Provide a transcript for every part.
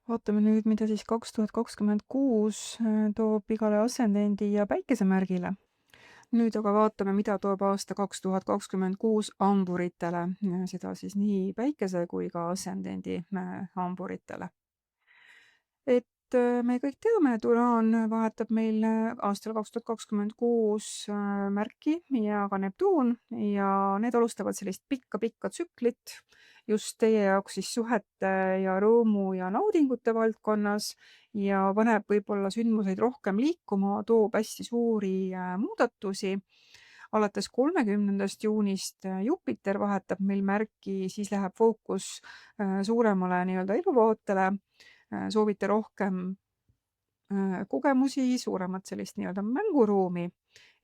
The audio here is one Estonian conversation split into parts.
Vaatame nüüd, mida siis 2026 toob igale ascendendi ja päikesemärgile. Nüüd aga vaatame, mida toob aasta 2026 hamburitele, seda siis nii päikese kui ka ascendendi hamburitele. Me kõik teame, et Uraan vahetab meil aastal 2026 märki ja ka Neptuun ja need alustavad sellist pikka tsüklit just teie jaoks siis suhete ja rõõmu ja naudingute valdkonnas ja paneb võib-olla sündmuseid rohkem liikuma, toob hästi suuri muudatusi. Alates 30. juunist Jupiter vahetab meil märki, siis läheb fookus suuremale nii-öelda eluvaatele. Soovite rohkem kogemusi, suuremat sellist nii-öelda mänguruumi.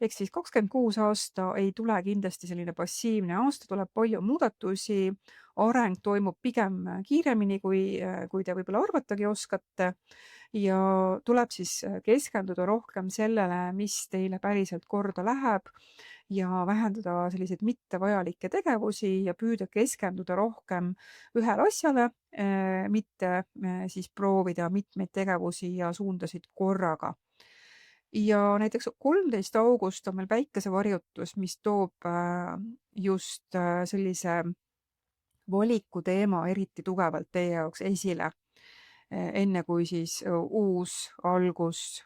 Ehk siis 26 aasta ei tule kindlasti selline passiivne aasta, tuleb palju muudatusi, areng toimub pigem kiiremini, kui te võib-olla arvatagi oskate ja tuleb siis keskenduda rohkem sellele, mis teile päriselt korda läheb ja vähendada selliseid mittevajalikke tegevusi ja püüda keskenduda rohkem ühele asjale, mitte siis proovida mitmeid tegevusi ja suundasid korraga. Ja näiteks 13. august on meil päikesevarjutus, mis toob just sellise valiku teema eriti tugevalt teie jaoks esile, enne kui siis uus algus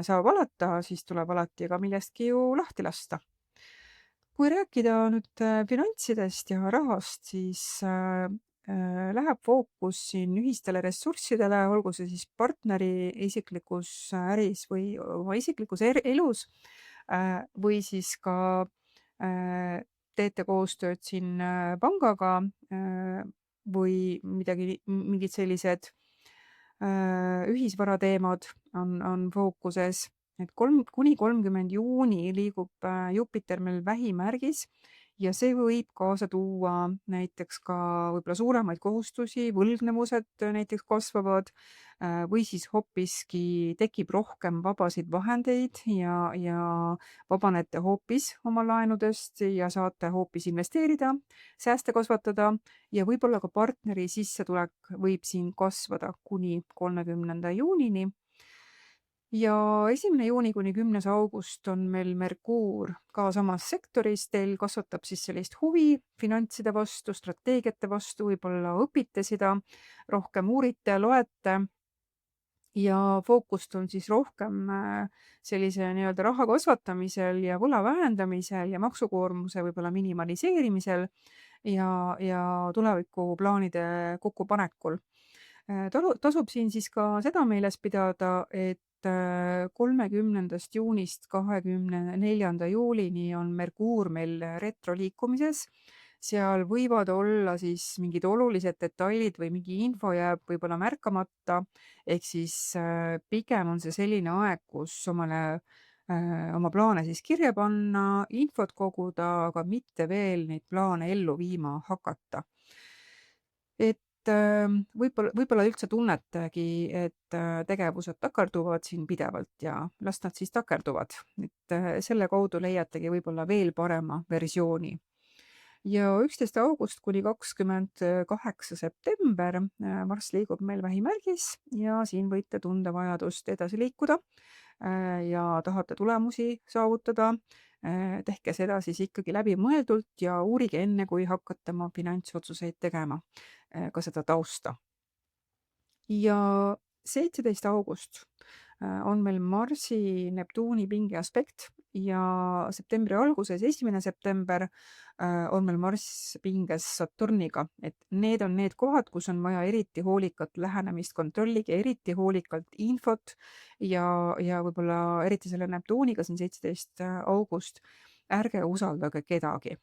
saab alata, siis tuleb alati ka millestki ju lahti lasta. Kui rääkida nüüd finantsidest ja rahast, siis läheb fookus siin ühistele ressurssidele, olgu see siis partneri isiklikus äris või oma isiklikus elus, või siis ka teete koostööd siin pangaga või mingid sellised ühisvarateemad on fookuses. Et kuni 30. juuni liigub Jupiter meil vähimärgis ja see võib kaasa tuua näiteks ka võib-olla suuremaid kohustusi, võlgnevused näiteks kasvavad või siis hoopiski tekib rohkem vabasid vahendeid ja vabanete hoopis oma laenudest ja saate hoopis investeerida, sääste kasvatada ja võib-olla ka partneri sissetulek võib siin kasvada kuni 30. juunini. Ja 1. juuni kuni 10. august on meil Merkuur ka samas sektoris, teil kasvatab siis sellist huvi finantside vastu, strateegiate vastu, võib-olla õpite seda, rohkem uurite, loete ja fookust on siis rohkem sellise nii-öelda raha kasvatamisel ja võla vähendamisel ja maksukoormuse võib-olla minimaliseerimisel ja tulevikuplaanide kokkupanekul. Tasub siin siis ka seda meeles pidada, et 30. juunist 24. juulini on Merkuur meil retroliikumises. Seal võivad olla siis mingid olulised detailid või mingi info jääb võib-olla märkamata, ehk siis pigem on see selline aeg, kus oma plaane siis kirja panna, infot koguda, aga mitte veel neid plaane ellu viima hakata. Et võib-olla üldse tunnetegi, et tegevused takerduvad siin pidevalt ja las nad siis takerduvad. Et selle kaudu leiategi võib-olla veel parema versiooni. Ja 11. august kuni 28. september Marss liigub meil vähimärgis ja siin võite tunda vajadust edasi liikuda ja tahate tulemusi saavutada. Tehke seda siis ikkagi läbimõeldult ja uurige enne, kui hakkate oma finantsotsuseid tegema, ka seda tausta. Ja 17. august on meil Marsi Neptuuni pinge aspekt ja septembri alguses, 1. september on meil Marss pinges Saturniga, et need on need kohad, kus on vaja eriti hoolikalt lähenemist, kontrollige eriti hoolikalt infot ja võib-olla eriti selle Neptuuniga siin 17. august, ärge usaldage kedagi.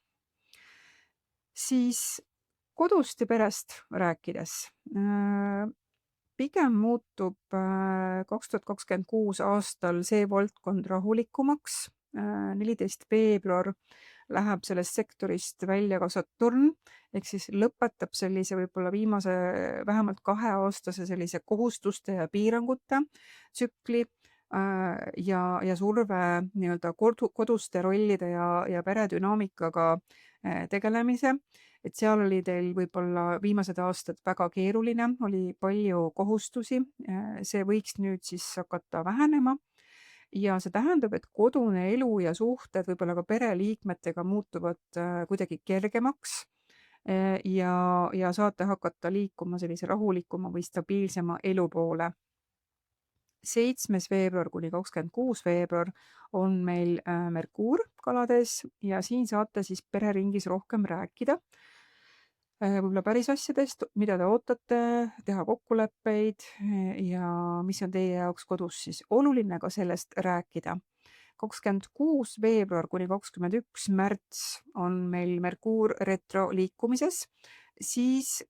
Siis kodust ja perest rääkides. Pigem muutub 2026 aastal see valdkond rahulikumaks. 14. veebruar läheb sellest sektorist välja ka Saturn, ehk siis lõpetab sellise võib-olla viimase vähemalt 2-aastase sellise kohustuste ja piirangute tsükli ja surve nii-öelda koduste rollide ja peredünaamikaga tegelemise. et seal oli teil võib-olla viimased aastad väga keeruline, oli palju kohustusi. See võiks nüüd siis hakata vähenema ja see tähendab, et kodune elu ja suhted võib-olla ka pereliikmetega muutuvad kuidagi kergemaks ja saate hakata liikuma sellise rahulikuma või stabiilsema elu poole. 7. veebruar kuni 26. veebruar on meil Merkuur kalades ja siin saate siis pereringis rohkem rääkida võib-olla päris asjadest, mida te ootate, teha kokkuleppeid ja mis on teie jaoks kodus siis oluline, ka sellest rääkida. 26. veebruar kuni 21. märts on meil Merkuur retro liikumises, siis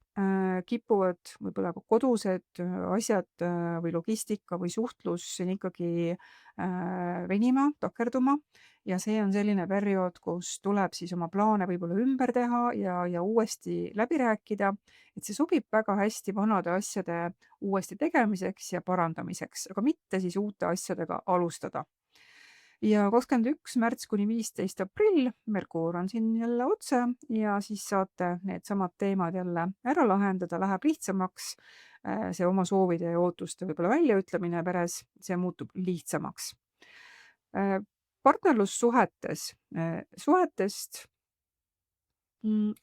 kipuvad võib-olla ka kodused asjad või logistika või suhtlus siin ikkagi venima, takerduma ja see on selline periood, kus tuleb siis oma plaane võib-olla ümber teha ja uuesti läbi rääkida, et see sobib väga hästi vanade asjade uuesti tegemiseks ja parandamiseks, aga mitte siis uute asjadega alustada. Ja 21. märts kuni 15. aprill, Merkuur on siin jälle otse ja siis saate needsamad teemad jälle ära lahendada, läheb lihtsamaks. See oma soovide ja ootuste võib-olla väljaütlemine peres, see muutub lihtsamaks. Partnerlussuhetes, suhetest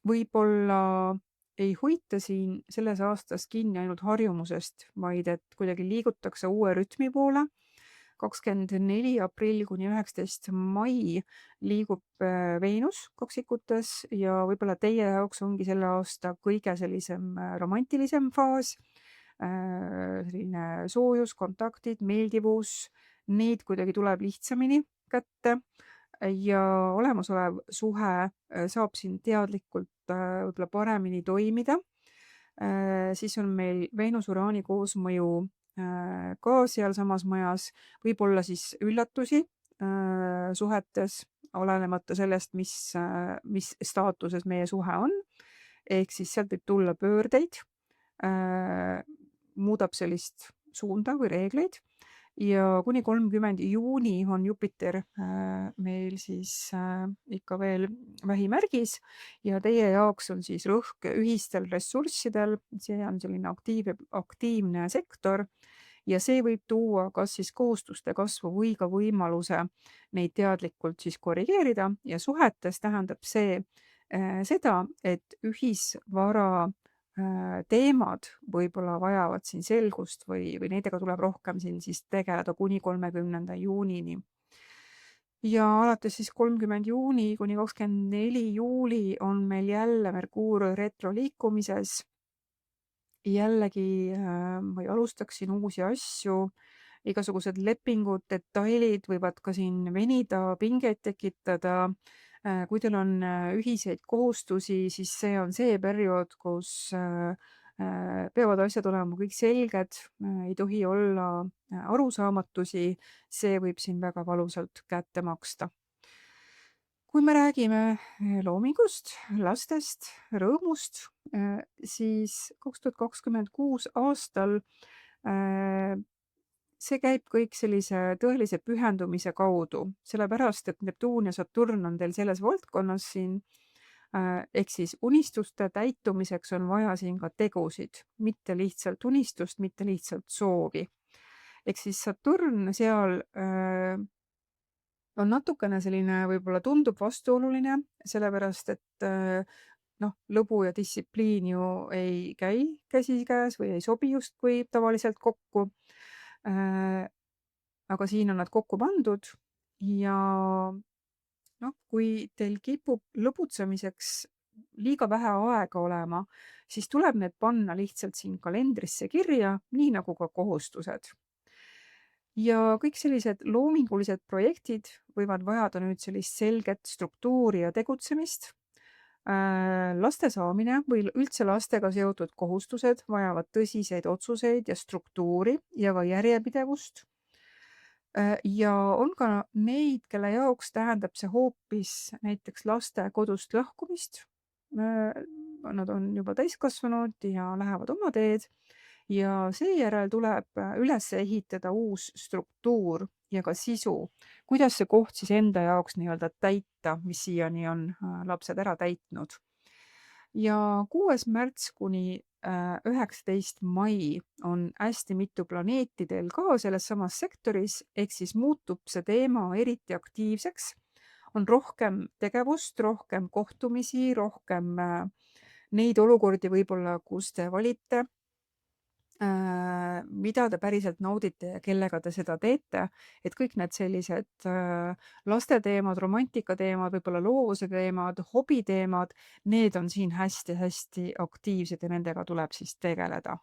võib-olla ei hoita siin selles aastas kinni ainult harjumusest, vaid et kuidagi liigutakse uue rütmi poole. 24. aprill kuni 19. mai liigub Veenus kaksikutes ja võib-olla teie jaoks ongi selle aasta kõige sellisem romantilisem faas. Selline soojus, kontaktid, meeldivus, neid kuidagi tuleb lihtsamini kätte ja olemasolev suhe saab siin teadlikult võib-olla paremini toimida. Siis on meil Veenus-Uraani koosmõju ka sealsamas majas, võib olla siis üllatusi suhetes, olenemata sellest, mis staatuses meie suhe on. Ehk siis sealt võib tulla pöördeid, muudab sellist suunda või reegleid ja kuni 30. juuni on Jupiter meil siis ikka veel vähimärgis ja teie jaoks on siis rõhk ühistel ressurssidel, see on selline aktiivne sektor ja see võib tuua kas siis kohustuste kasvu või ka võimaluse neid teadlikult siis korrigeerida ja suhetes tähendab see seda, et ühisvara teemad võib-olla vajavad siin selgust või nendega tuleb rohkem siin siis tegeleda kuni 30. juunini. Ja alates siis 30. juuni kuni 24. juuli on meil jälle Merkuur retro liikumises. Jällegi ma alustaksin uusi asju, igasugused lepingud, detailid võivad ka siin venida, pingeid tekitada. Kui teil on ühiseid kohustusi, siis see on see periood, kus peavad asjad olema kõik selged, ei tohi olla arusaamatusi, see võib siin väga valusalt kätte maksta. Kui me räägime loomingust, lastest, rõõmust, siis 2026 aastal see käib kõik sellise tõelise pühendumise kaudu, sellepärast et Neptuun ja Saturn on teil selles valdkonnas siin, ehk siis unistuste täitumiseks on vaja siin ka tegusid, mitte lihtsalt unistust, mitte lihtsalt soovi. Ehk siis Saturn seal on natukene selline, võib-olla tundub vastuoluline, sellepärast et lõbu ja distsipliin ju ei käi käsikäes või ei sobi justkui tavaliselt kokku. Aga siin on nad kokku pandud ja kui teil kipub lõbutsemiseks liiga vähe aega olema, siis tuleb need panna lihtsalt siin kalendrisse kirja, nii nagu ka kohustused. Ja kõik sellised loomingulised projektid võivad vajada nüüd sellist selget struktuuri ja tegutsemist. Laste saamine või üldse lastega seotud kohustused vajavad tõsiseid otsuseid ja struktuuri ja ka järjepidevust. Ja on ka neid, kelle jaoks tähendab see hoopis näiteks laste kodust lahkumist. Nad on juba täiskasvanud ja lähevad oma teed ja seejärel tuleb üles ehitada uus struktuur ja ka sisu, kuidas see koht siis enda jaoks nii-öelda täita, mis siiani on lapsed ära täitnud. ja 6. märts kuni 19. mai on hästi mitu planeeti teil ka selles samas sektoris, ehk siis muutub see teema eriti aktiivseks, on rohkem tegevust, rohkem kohtumisi, rohkem neid olukordi võib-olla, kus te valite, mida te päriselt naudite ja kellega te seda teete. Et kõik need sellised lasteteemad, romantikateemad, võib-olla loovuse teemad, hobiteemad, need on siin hästi-hästi aktiivsed ja nendega tuleb siis tegeleda.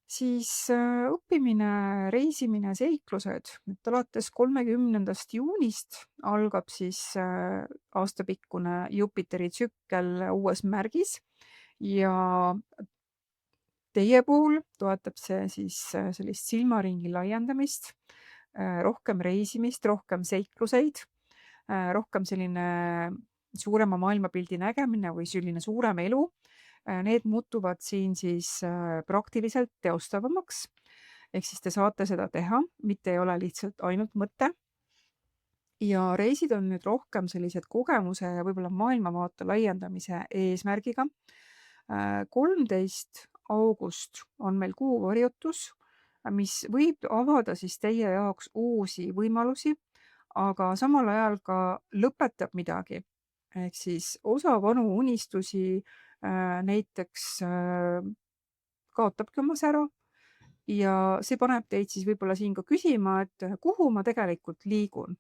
Siis õppimine, reisimine, seiklused, et alates 30. juunist algab siis aastapikkune Jupiteri tsükkel uues märgis ja teie puhul toetab see siis sellist silmaringi laiendamist, rohkem reisimist, rohkem seikluseid, rohkem selline suurema maailmapildi nägemine või selline suurem elu. Need muutuvad siin siis praktiliselt teostavamaks. Ehk siis te saate seda teha, mitte ei ole lihtsalt ainult mõte. Ja reisid on nüüd rohkem sellised kogemuse ja võib-olla maailmavaate laiendamise eesmärgiga. 13. august on meil kuuvarjutus, mis võib avada siis teie jaoks uusi võimalusi, aga samal ajal ka lõpetab midagi. Ehk siis osa vanu unistusi näiteks kaotabki oma sära ja see paneb teid siis võib-olla siin ka küsima, et kuhu ma tegelikult liigun.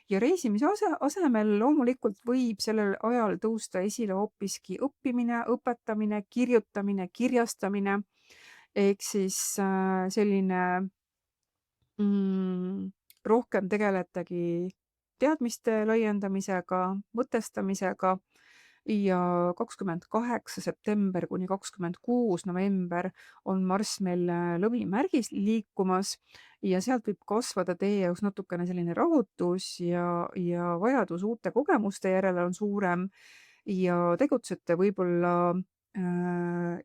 Ja reisimise asemel loomulikult võib sellel ajal tõusta esile hoopiski õppimine, õpetamine, kirjutamine, kirjastamine, ehk siis selline rohkem tegeletagi teadmiste laiendamisega, mõtestamisega ja 28. september kuni 26. november on Marss meil lõvimärgis liikumas ja sealt võib kasvada teie jaoks natukene selline rahutus ja vajadus uute kogemuste järele on suurem ja tegutsete võib-olla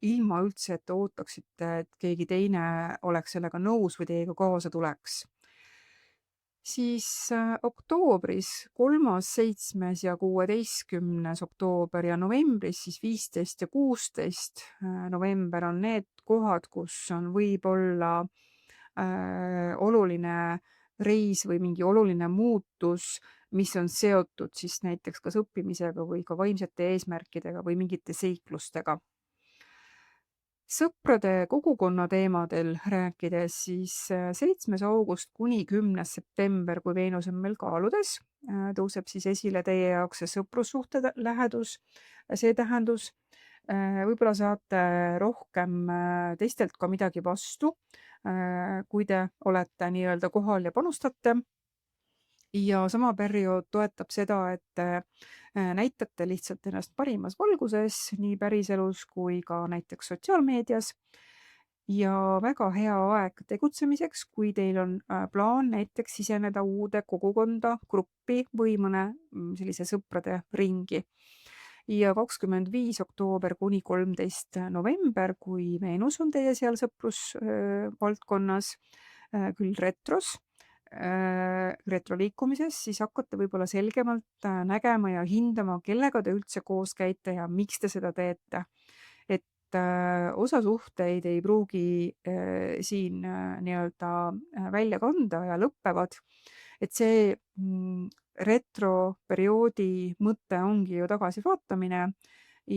ilma üldse, et te ootaksite, et keegi teine oleks sellega nõus või teiega kaasa tuleks. Siis oktoobris 3., 7. ja 16. oktoober ja novembris siis 15 ja 16. november on need kohad, kus on võib-olla oluline reis või mingi oluline muutus, mis on seotud siis näiteks kas õppimisega või ka vaimsete eesmärkidega või mingite seiklustega. Sõprade kogukonna teemadel rääkides, siis 7. august kuni 10. september, kui Veenus on meil kaaludes, tõuseb siis esile teie jaoks see sõprussuhte lähedus, see tähendus. Võib-olla saate rohkem teistelt ka midagi vastu, kui te olete nii-öelda kohal ja panustate. Ja sama periood toetab seda, et näitate lihtsalt ennast parimas valguses nii päriselus kui ka näiteks sotsiaalmeedias. Ja väga hea aeg tegutsemiseks, kui teil on plaan näiteks siseneda uude kogukonda, gruppi või mõne sellise sõprade ringi. Ja 25. oktoober kuni 13. november, kui Veenus on teie seal sõprusvaldkonnas, küll retroliikumises, siis hakkate võib-olla selgemalt nägema ja hindama, kellega te üldse koos käite ja miks te seda teete. Et osa suhteid ei pruugi siin nii-öelda välja kanda ja lõppevad. Et see retroperioodi mõte ongi ju tagasivaatamine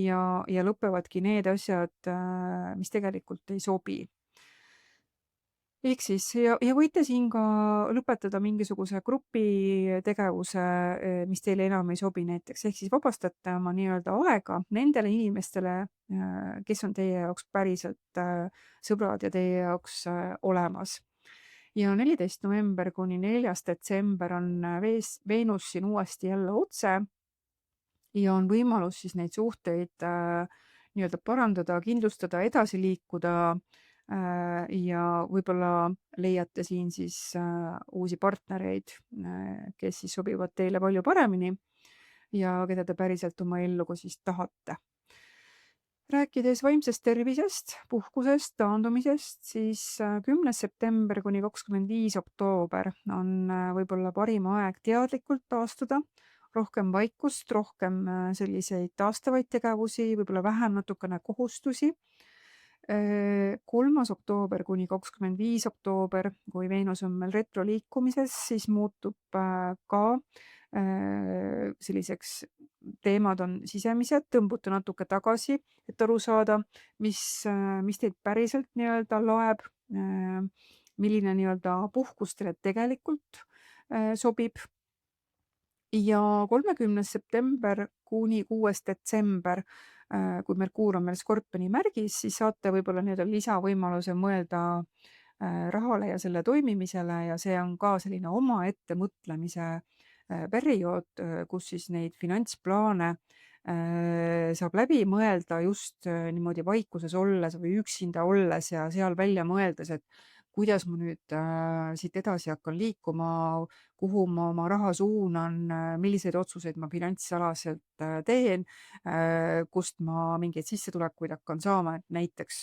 ja lõppevadki need asjad, mis tegelikult ei sobi. Ehk siis ja võite siin ka lõpetada mingisuguse grupitegevuse, mis teile enam ei sobi näiteks, ehk siis vabastate oma nii-öelda aega nendele inimestele, kes on teie jaoks päriselt sõbrad ja teie jaoks olemas. Ja 14. november kuni 4. detsember on Veenus siin uuesti jälle otse ja on võimalus siis neid suhteid nii-öelda parandada, kindlustada, edasi liikuda ja võib-olla leiate siin siis uusi partnereid, kes siis sobivad teile palju paremini ja keda te päriselt oma ellu ka siis tahate. Rääkides vaimsest tervisest, puhkusest, taandumisest, siis 10. september kuni 25. oktoober on võib-olla parim aeg teadlikult taastuda, rohkem vaikust, rohkem selliseid taastavaid tegevusi, võib-olla vähem natukene kohustusi. 3. oktoober kuni 25. oktoober, kui Veenus on meil retroliikumises, siis muutub ka selliseks, teemad on sisemised, tõmbute natuke tagasi, et aru saada, mis teid päriselt nii-öelda loeb, milline nii-öelda puhkus teile tegelikult sobib. Ja 30. september kuni 6. detsember, kui Merkuur on meil Skorpioni märgis, siis saate võib-olla nii-öelda lisavõimaluse mõelda rahale ja selle toimimisele ja see on ka selline omaette mõtlemise periood, kus siis neid finantsplaane saab läbi mõelda just niimoodi vaikuses olles või üksinda olles ja seal välja mõeldes, et kuidas ma nüüd siit edasi hakkan liikuma, kuhu ma oma raha suunan, milliseid otsuseid ma finantsalaselt teen, kust ma mingeid sissetulekuid hakkan saama, et näiteks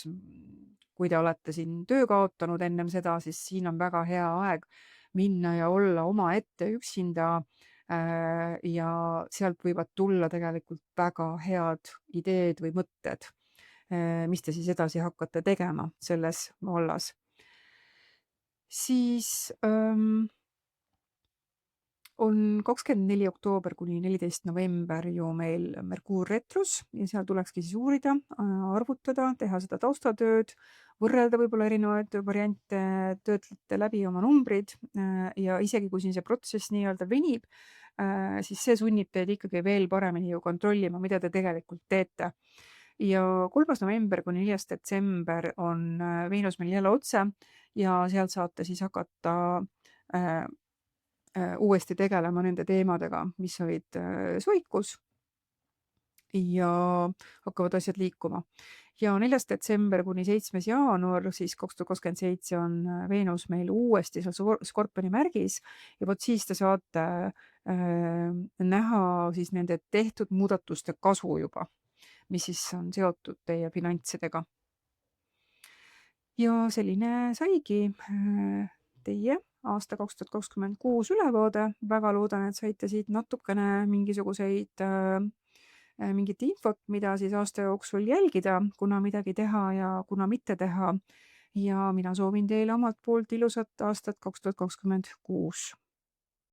kui te olete siin töö kaotanud ennem seda, siis siin on väga hea aeg minna ja olla omaette üksinda ja sealt võivad tulla tegelikult väga head ideed või mõtted, mis te siis edasi hakkate tegema selles vallas. Siis on 24. oktoober kuni 14. november ju meil Merkuur retrus ja seal tulekski siis uurida, arvutada, teha seda taustatööd, võrrelda võib-olla erinevaid variante, töötlete läbi oma numbrid ja isegi kui siin see protsess nii-öelda venib, siis see sunnib teid ikkagi veel paremini ju kontrollima, mida te tegelikult teete. Ja 3. november kuni 4. detsember on Veenus meil jälle otse ja sealt saate siis hakata uuesti tegelema nende teemadega, mis olid soikus ja hakkavad asjad liikuma. Ja 4. detsember kuni 7. jaanuar siis 2027 on Veenus meil uuesti seal Skorpioni märgis ja vot siis te saate näha siis nende tehtud muudatuste kasu juba, mis siis on seotud teie finantsidega. Ja selline saigi teie aasta 2026 ülevaade. Väga loodan, et saite siit natukene mingit infot, mida siis aasta jooksul jälgida, kuna midagi teha ja kuna mitte teha. Ja mina soovin teile omalt poolt ilusat aastat 2026.